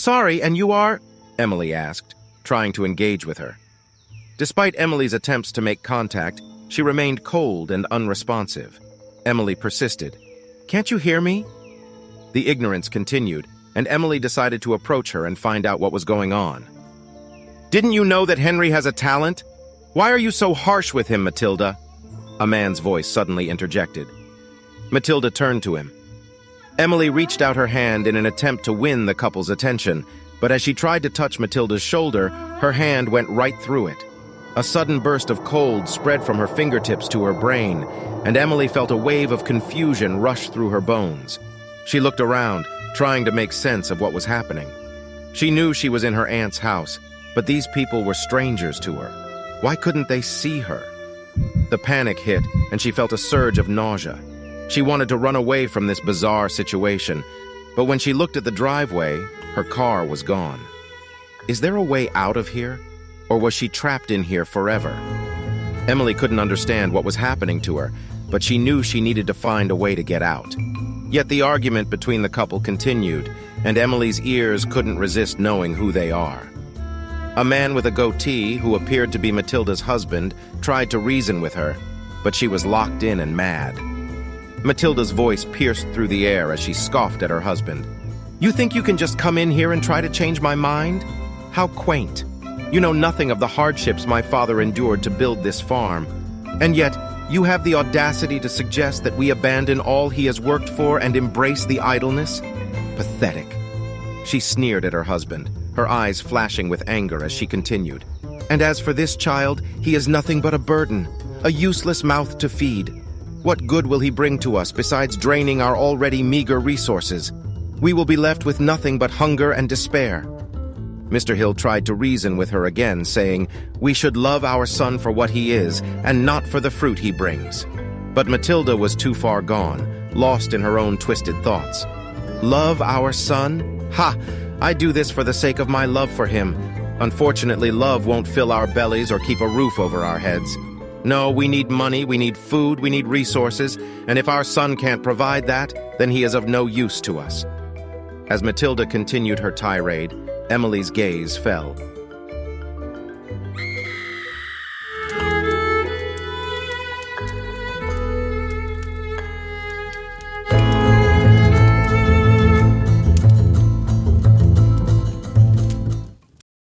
Sorry, and you are? Emily asked, trying to engage with her. Despite Emily's attempts to make contact, she remained cold and unresponsive. Emily persisted. Can't you hear me? The ignorance continued, and Emily decided to approach her and find out what was going on. Didn't you know that Henry has a talent? Why are you so harsh with him, Matilda? A man's voice suddenly interjected. Matilda turned to him. Emily reached out her hand in an attempt to win the couple's attention, but as she tried to touch Matilda's shoulder, her hand went right through it. A sudden burst of cold spread from her fingertips to her brain, and Emily felt a wave of confusion rush through her bones. She looked around, trying to make sense of what was happening. She knew she was in her aunt's house, but these people were strangers to her. Why couldn't they see her? The panic hit, and she felt a surge of nausea. She wanted to run away from this bizarre situation, but when she looked at the driveway, her car was gone. Is there a way out of here? Or was she trapped in here forever? Emily couldn't understand what was happening to her, but she knew she needed to find a way to get out. Yet the argument between the couple continued, and Emily's ears couldn't resist knowing who they are. A man with a goatee, who appeared to be Matilda's husband, tried to reason with her, but she was locked in and mad. Matilda's voice pierced through the air as she scoffed at her husband. You think you can just come in here and try to change my mind? How quaint. You know nothing of the hardships my father endured to build this farm. And yet, you have the audacity to suggest that we abandon all he has worked for and embrace the idleness? Pathetic. She sneered at her husband, her eyes flashing with anger as she continued. And as for this child, he is nothing but a burden, a useless mouth to feed. What good will he bring to us besides draining our already meager resources? We will be left with nothing but hunger and despair. Mr. Hill tried to reason with her again, saying, we should love our son for what he is, and not for the fruit he brings. But Matilda was too far gone, lost in her own twisted thoughts. Love our son? Ha! I do this for the sake of my love for him. Unfortunately, love won't fill our bellies or keep a roof over our heads. No, we need money, we need food, we need resources, and if our son can't provide that, then he is of no use to us. As Matilda continued her tirade, Emily's gaze fell.